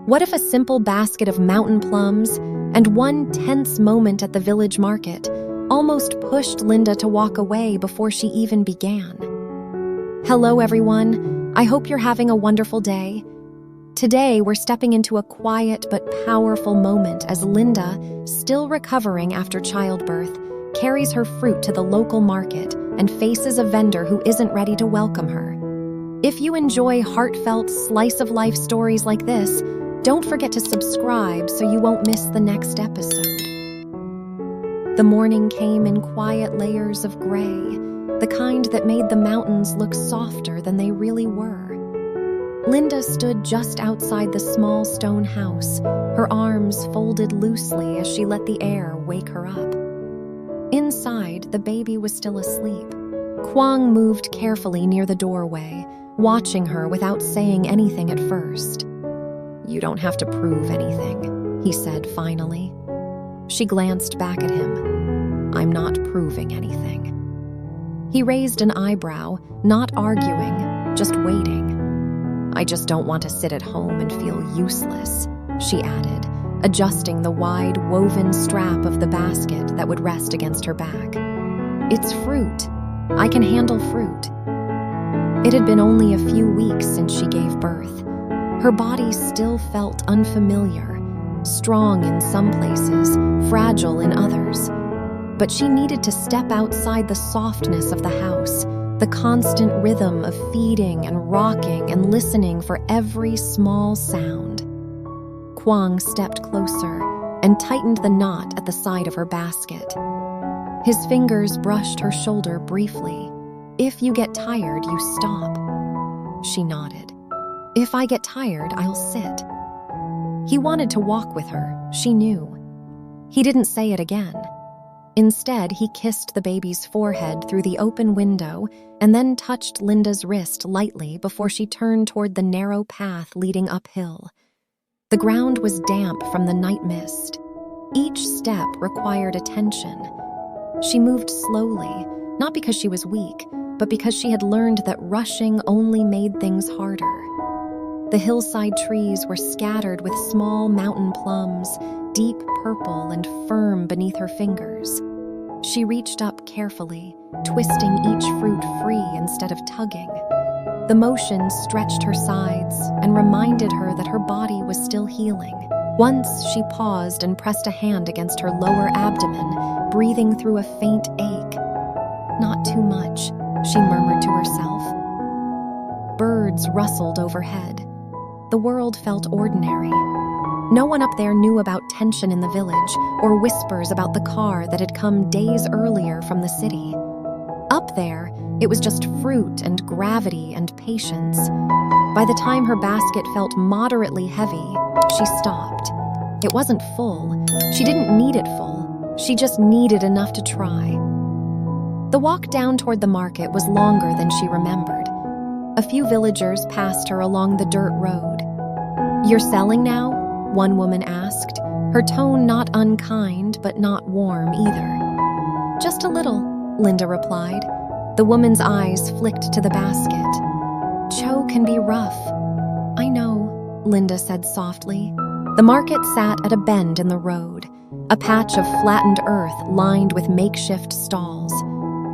What if a simple basket of mountain plums and one tense moment at the village market almost pushed Linda to walk away before she even began? Hello, everyone. I hope you're having a wonderful day. Today, we're stepping into a quiet but powerful moment as Linda, still recovering after childbirth, carries her fruit to the local market and faces a vendor who isn't ready to welcome her. If you enjoy heartfelt slice-of-life stories like this, don't forget to subscribe so you won't miss the next episode. The morning came in quiet layers of gray, the kind that made the mountains look softer than they really were. Linda stood just outside the small stone house, her arms folded loosely as she let the air wake her up. Inside, the baby was still asleep. Quang moved carefully near the doorway, watching her without saying anything at first. "You don't have to prove anything," he said finally. She glanced back at him. "I'm not proving anything." He raised an eyebrow, not arguing, just waiting. "I just don't want to sit at home and feel useless," she added, adjusting the wide woven strap of the basket that would rest against her back. "It's fruit. I can handle fruit." It had been only a few weeks since she gave birth. Her body still felt unfamiliar, strong in some places, fragile in others. But she needed to step outside the softness of the house, the constant rhythm of feeding and rocking and listening for every small sound. Quang stepped closer and tightened the knot at the side of her basket. His fingers brushed her shoulder briefly. "If you get tired, you stop." She nodded. "If I get tired, I'll sit." He wanted to walk with her, she knew. He didn't say it again. Instead, he kissed the baby's forehead through the open window and then touched Linda's wrist lightly before she turned toward the narrow path leading uphill. The ground was damp from the night mist. Each step required attention. She moved slowly, not because she was weak, but because she had learned that rushing only made things harder. The hillside trees were scattered with small mountain plums, deep purple and firm beneath her fingers. She reached up carefully, twisting each fruit free instead of tugging. The motion stretched her sides and reminded her that her body was still healing. Once she paused and pressed a hand against her lower abdomen, breathing through a faint ache. "Not too much," she murmured to herself. Birds rustled overhead. The world felt ordinary. No one up there knew about tension in the village or whispers about the car that had come days earlier from the city. Up there, it was just fruit and gravity and patience. By the time her basket felt moderately heavy, she stopped. It wasn't full. She didn't need it full. She just needed enough to try. The walk down toward the market was longer than she remembered. A few villagers passed her along the dirt road. "You're selling now?" one woman asked, her tone not unkind but not warm either. "Just a little," Linda replied. The woman's eyes flicked to the basket. "Cho can be rough." "I know," Linda said softly. The market sat at a bend in the road, a patch of flattened earth lined with makeshift stalls.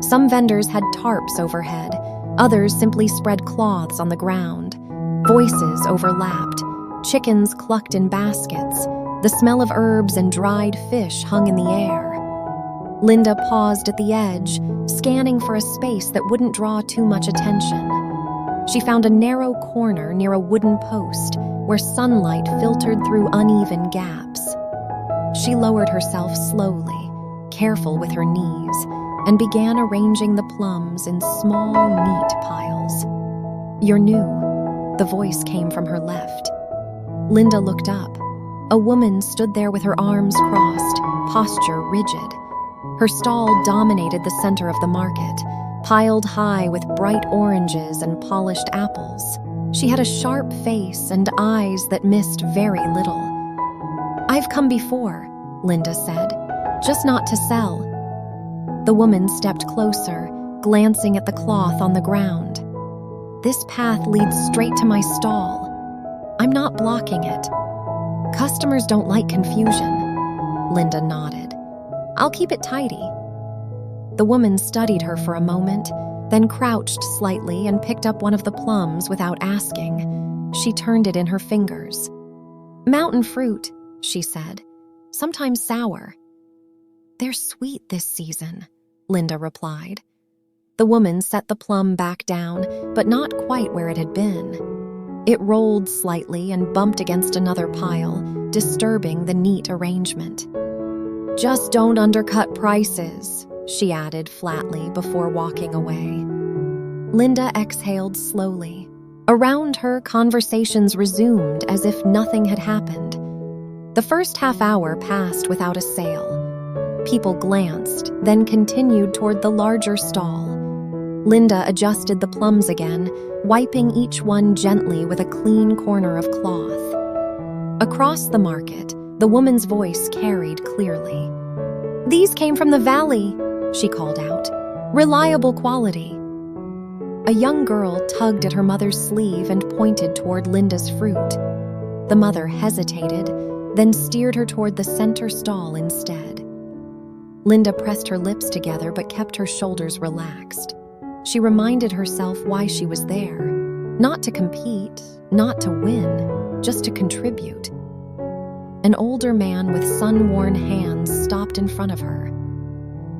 Some vendors had tarps overhead, others simply spread cloths on the ground. Voices overlapped. Chickens clucked in baskets. The smell of herbs and dried fish hung in the air. Linda paused at the edge, scanning for a space that wouldn't draw too much attention. She found a narrow corner near a wooden post where sunlight filtered through uneven gaps. She lowered herself slowly, careful with her knees, and began arranging the plums in small, neat piles. "You're new," the voice came from her left. Linda looked up. A woman stood there with her arms crossed, posture rigid. Her stall dominated the center of the market, piled high with bright oranges and polished apples. She had a sharp face and eyes that missed very little. "I've come before," Linda said, "just not to sell." The woman stepped closer, glancing at the cloth on the ground. "This path leads straight to my stall. I'm not blocking it." Customers don't like confusion. Linda nodded. I'll keep it tidy. The woman studied her for a moment, then crouched slightly and picked up one of the plums without asking. She turned it in her fingers. Mountain fruit, she said. Sometimes sour. They're sweet this season, Linda replied. The woman set the plum back down, but not quite where it had been. It rolled slightly and bumped against another pile, disturbing the neat arrangement. Just don't undercut prices, she added flatly before walking away. Linda exhaled slowly. Around her, conversations resumed as if nothing had happened. The first half hour passed without a sale. People glanced, then continued toward the larger stall. Linda adjusted the plums again, wiping each one gently with a clean corner of cloth. Across the market, the woman's voice carried clearly. These came from the valley, she called out. Reliable quality. A young girl tugged at her mother's sleeve and pointed toward Linda's fruit. The mother hesitated, then steered her toward the center stall instead. Linda pressed her lips together but kept her shoulders relaxed. She reminded herself why she was there. Not to compete, not to win, just to contribute. An older man with sun-worn hands stopped in front of her.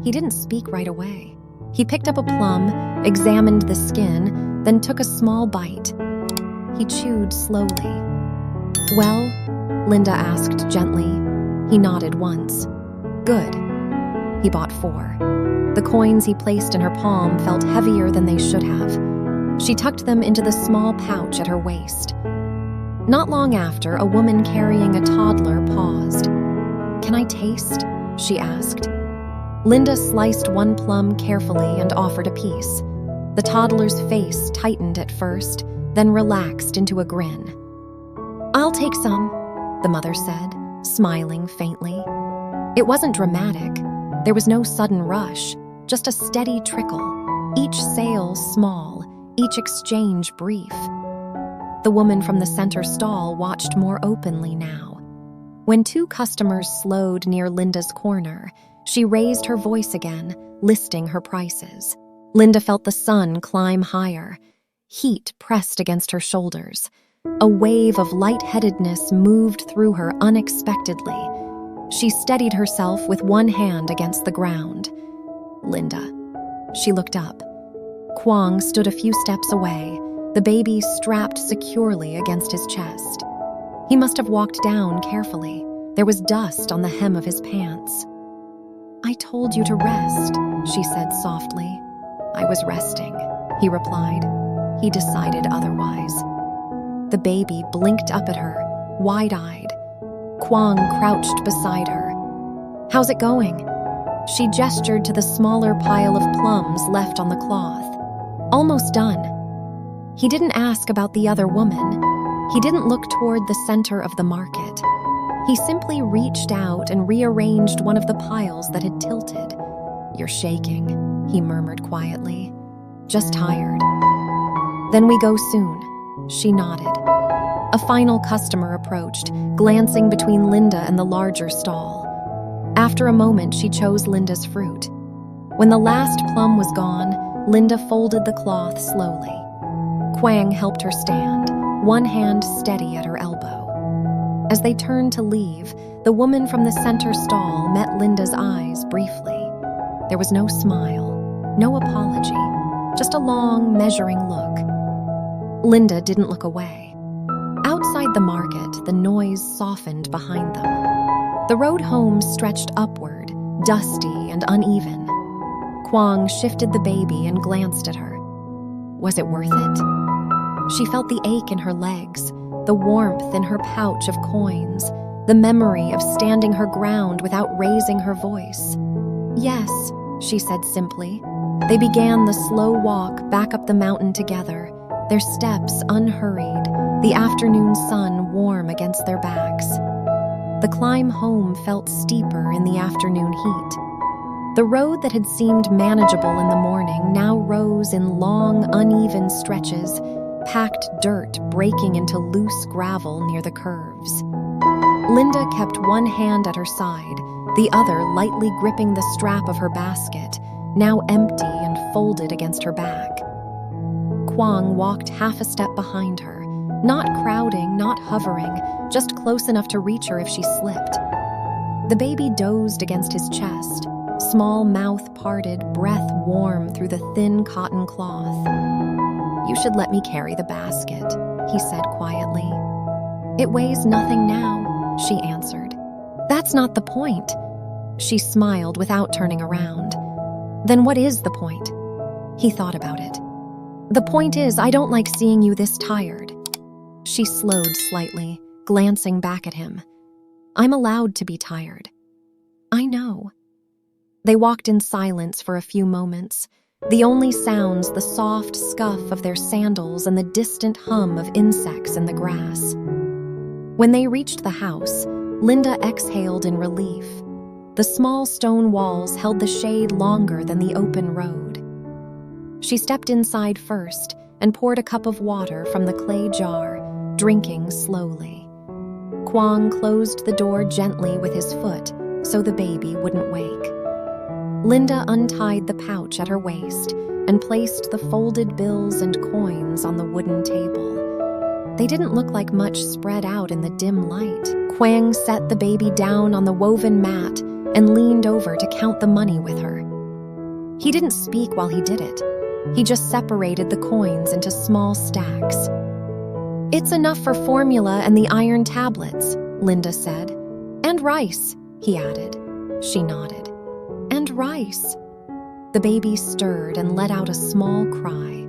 He didn't speak right away. He picked up a plum, examined the skin, then took a small bite. He chewed slowly. Well? Linda asked gently. He nodded once. Good. He bought 4. The coins he placed in her palm felt heavier than they should have. She tucked them into the small pouch at her waist. Not long after, a woman carrying a toddler paused. Can I taste? She asked. Linda sliced one plum carefully and offered a piece. The toddler's face tightened at first, then relaxed into a grin. I'll take some, the mother said, smiling faintly. It wasn't dramatic. There was no sudden rush, just a steady trickle, each sale small, each exchange brief. The woman from the center stall watched more openly now. When 2 customers slowed near Linda's corner, she raised her voice again, listing her prices. Linda felt the sun climb higher. Heat pressed against her shoulders. A wave of lightheadedness moved through her unexpectedly. She steadied herself with one hand against the ground. Linda. She looked up. Quang stood a few steps away, the baby strapped securely against his chest. He must have walked down carefully. There was dust on the hem of his pants. I told you to rest, she said softly. I was resting, he replied. He decided otherwise. The baby blinked up at her, wide-eyed. Quang crouched beside her. How's it going? She gestured to the smaller pile of plums left on the cloth. Almost done. He didn't ask about the other woman. He didn't look toward the center of the market. He simply reached out and rearranged one of the piles that had tilted. You're shaking, he murmured quietly. Just tired. Then we go soon, she nodded. A final customer approached, glancing between Linda and the larger stall. After a moment, she chose Linda's fruit. When the last plum was gone, Linda folded the cloth slowly. Quang helped her stand, one hand steady at her elbow. As they turned to leave, the woman from the center stall met Linda's eyes briefly. There was no smile, no apology, just a long, measuring look. Linda didn't look away. Outside the market, the noise softened behind them. The road home stretched upward, dusty and uneven. Quang shifted the baby and glanced at her. Was it worth it? She felt the ache in her legs, the warmth in her pouch of coins, the memory of standing her ground without raising her voice. Yes, she said simply. They began the slow walk back up the mountain together, their steps unhurried, the afternoon sun warm against their backs. The climb home felt steeper in the afternoon heat. The road that had seemed manageable in the morning now rose in long, uneven stretches, packed dirt breaking into loose gravel near the curves. Linda kept one hand at her side, the other lightly gripping the strap of her basket, now empty and folded against her back. Quang walked half a step behind her, not crowding, not hovering, just close enough to reach her if she slipped. The baby dozed against his chest, small mouth parted, breath warm through the thin cotton cloth. "You should let me carry the basket," he said quietly. "It weighs nothing now," she answered. "That's not the point." She smiled without turning around. "Then what is the point?" He thought about it. "The point is, I don't like seeing you this tired." She slowed slightly, glancing back at him. "I'm allowed to be tired." "I know." They walked in silence for a few moments, the only sounds the soft scuff of their sandals and the distant hum of insects in the grass. When they reached the house, Linda exhaled in relief. The small stone walls held the shade longer than the open road. She stepped inside first and poured a cup of water from the clay jar, drinking slowly. Quang closed the door gently with his foot so the baby wouldn't wake. Linda untied the pouch at her waist and placed the folded bills and coins on the wooden table. They didn't look like much spread out in the dim light. Quang set the baby down on the woven mat and leaned over to count the money with her. He didn't speak while he did it. He just separated the coins into small stacks. "It's enough for formula and the iron tablets," Linda said. "And rice," he added. She nodded. "And rice." The baby stirred and let out a small cry.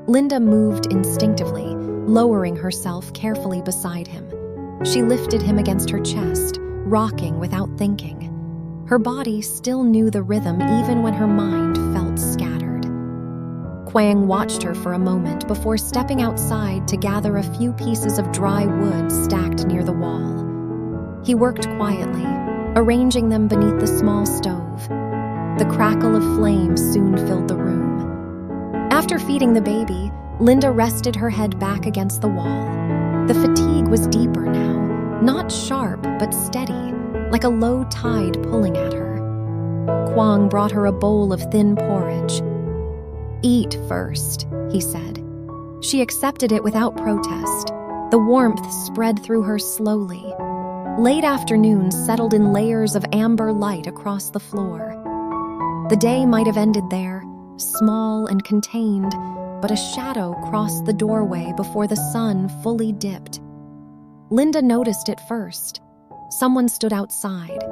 Linda moved instinctively, lowering herself carefully beside him. She lifted him against her chest, rocking without thinking. Her body still knew the rhythm even when her mind felt scattered. Quang watched her for a moment before stepping outside to gather a few pieces of dry wood stacked near the wall. He worked quietly, arranging them beneath the small stove. The crackle of flames soon filled the room. After feeding the baby, Linda rested her head back against the wall. The fatigue was deeper now, not sharp but steady, like a low tide pulling at her. Quang brought her a bowl of thin porridge. "Eat first," he said. She accepted it without protest. The warmth spread through her slowly. Late afternoon settled in layers of amber light across the floor. The day might have ended there, small and contained, but a shadow crossed the doorway before the sun fully dipped. Linda noticed it first. Someone stood outside.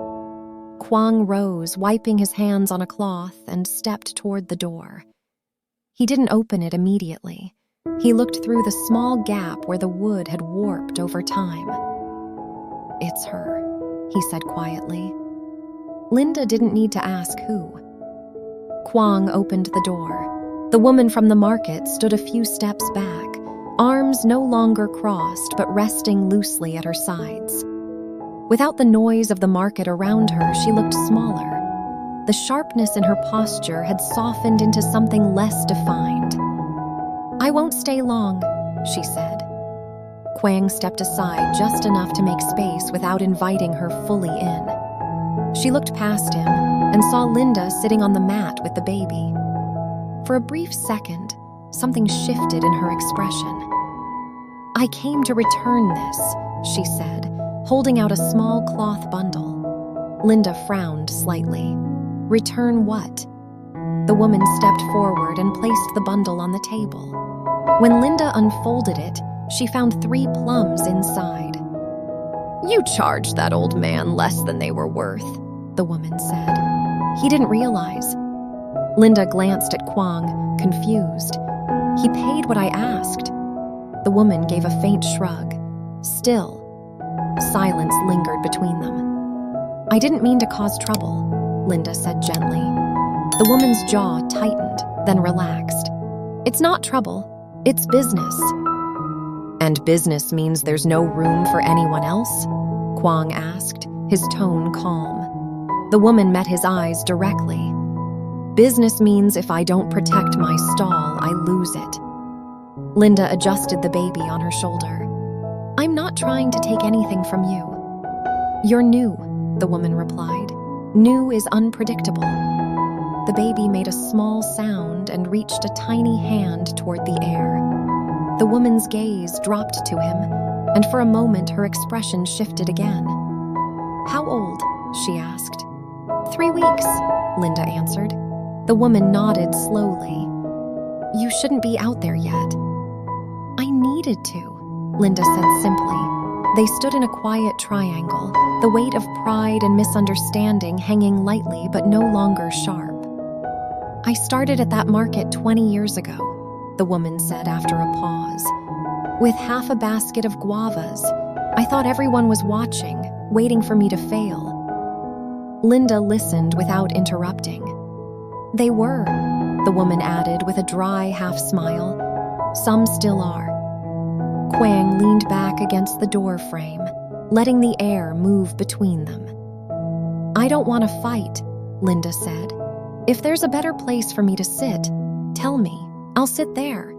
Quang rose, wiping his hands on a cloth, and stepped toward the door. He didn't open it immediately. He looked through the small gap where the wood had warped over time. "It's her," he said quietly. Linda didn't need to ask who. Quang opened the door. The woman from the market stood a few steps back, arms no longer crossed but resting loosely at her sides. Without the noise of the market around her, she looked smaller. The sharpness in her posture had softened into something less defined. "I won't stay long," she said. Quang stepped aside just enough to make space without inviting her fully in. She looked past him and saw Linda sitting on the mat with the baby. For a brief second, something shifted in her expression. "I came to return this," she said, holding out a small cloth bundle. Linda frowned slightly. "Return what?" The woman stepped forward and placed the bundle on the table. When Linda unfolded it, she found 3 plums inside. "You charged that old man less than they were worth," the woman said. "He didn't realize." Linda glanced at Quang, confused. "He paid what I asked." The woman gave a faint shrug. Still, silence lingered between them. "I didn't mean to cause trouble," Linda said gently. The woman's jaw tightened, then relaxed. "It's not trouble, it's business." "And business means there's no room for anyone else?" Quang asked, his tone calm. The woman met his eyes directly. "Business means if I don't protect my stall, I lose it." Linda adjusted the baby on her shoulder. "I'm not trying to take anything from you." "You're new," the woman replied. "New is unpredictable." The baby made a small sound and reached a tiny hand toward the air. The woman's gaze dropped to him, and for a moment her expression shifted again. "How old?" she asked. 3 weeks, Linda answered. The woman nodded slowly. "You shouldn't be out there yet." "I needed to," Linda said simply. They stood in a quiet triangle, the weight of pride and misunderstanding hanging lightly but no longer sharp. "I started at that market 20 years ago," the woman said after a pause. "With half a basket of guavas. I thought everyone was watching, waiting for me to fail." Linda listened without interrupting. "They were," the woman added with a dry half-smile. "Some still are." Quang leaned back against the door frame, letting the air move between them. "I don't want to fight," Linda said. "If there's a better place for me to sit, tell me. I'll sit there."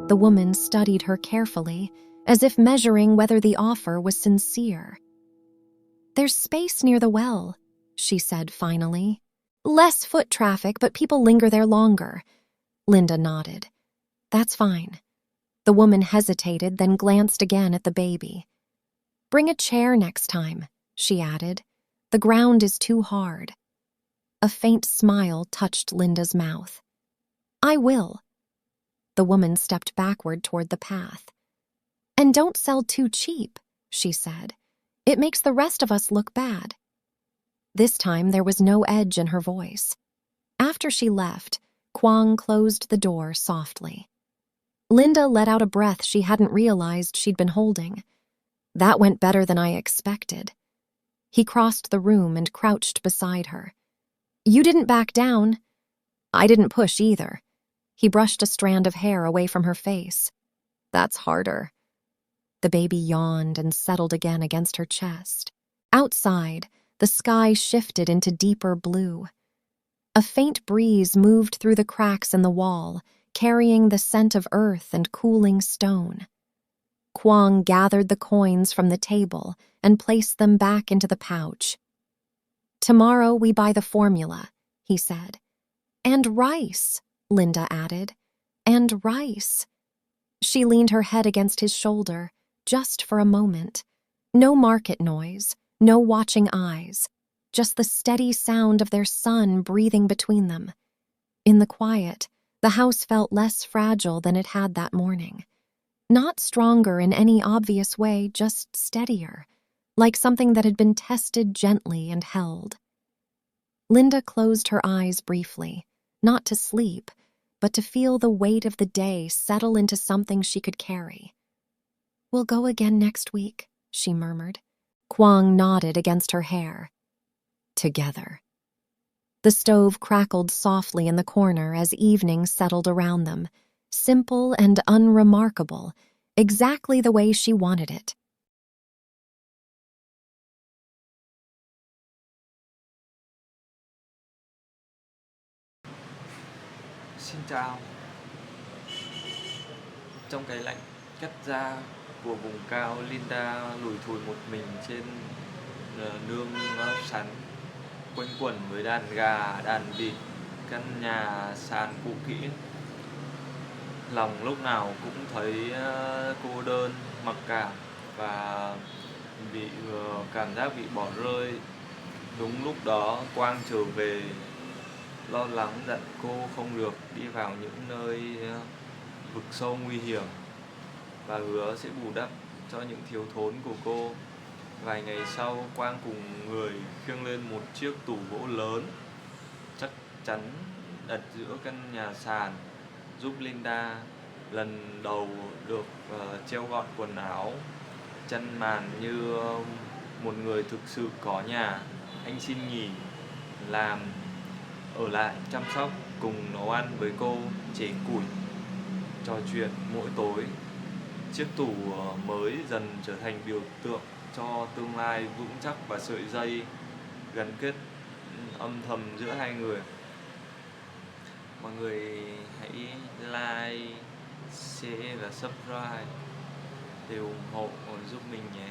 The woman studied her carefully, as if measuring whether the offer was sincere. "There's space near the well," she said finally. "Less foot traffic, but people linger there longer." Linda nodded. "That's fine." The woman hesitated, then glanced again at the baby. "Bring a chair next time," she added. "The ground is too hard." A faint smile touched Linda's mouth. "I will." The woman stepped backward toward the path. "And don't sell too cheap," she said. "It makes the rest of us look bad." This time there was no edge in her voice. After she left, Kuang closed the door softly. Linda let out a breath she hadn't realized she'd been holding. "That went better than I expected." He crossed the room and crouched beside her. "You didn't back down." "I didn't push either." He brushed a strand of hair away from her face. "That's harder." The baby yawned and settled again against her chest. Outside, the sky shifted into deeper blue. A faint breeze moved through the cracks in the wall, carrying the scent of earth and cooling stone. Quang gathered the coins from the table and placed them back into the pouch. "Tomorrow we buy the formula," he said. "And rice," Linda added. "And rice." She leaned her head against his shoulder, just for a moment. No market noise, no watching eyes, just the steady sound of their son breathing between them. In the quiet, the house felt less fragile than it had that morning. Not stronger in any obvious way, just steadier, like something that had been tested gently and held. Linda closed her eyes briefly, not to sleep, but to feel the weight of the day settle into something she could carry. "We'll go again next week," she murmured. Quang nodded against her hair. "Together." The stove crackled softly in the corner as evening settled around them, simple and unremarkable, exactly the way she wanted it. Xin chào. Trong cái lạnh cắt da của vùng cao, Linda lủi thủi một mình trên nương sắn, quanh quẩn với đàn gà, đàn vịt, căn nhà sàn cũ kỹ. Lòng lúc nào cũng thấy cô đơn, mặc cảm và bị cảm giác bị bỏ rơi. Đúng lúc đó Quang trở về, lo lắng dặn cô không được đi vào những nơi vực sâu nguy hiểm và hứa sẽ bù đắp cho những thiếu thốn của cô. Vài ngày sau, Quang cùng người khiêng lên một chiếc tủ gỗ lớn, chắc chắn đặt giữa căn nhà sàn, giúp Linda lần đầu được treo gọn quần áo, chăn màn như một người thực sự có nhà. Anh xin nghỉ làm, ở lại chăm sóc, cùng nấu ăn với cô, chế củi, trò chuyện mỗi tối. Chiếc tủ mới dần trở thành biểu tượng cho tương lai vững chắc và sợi dây gắn kết âm thầm giữa hai người. Mọi người hãy like, share và subscribe để ủng hộ giúp mình nhé.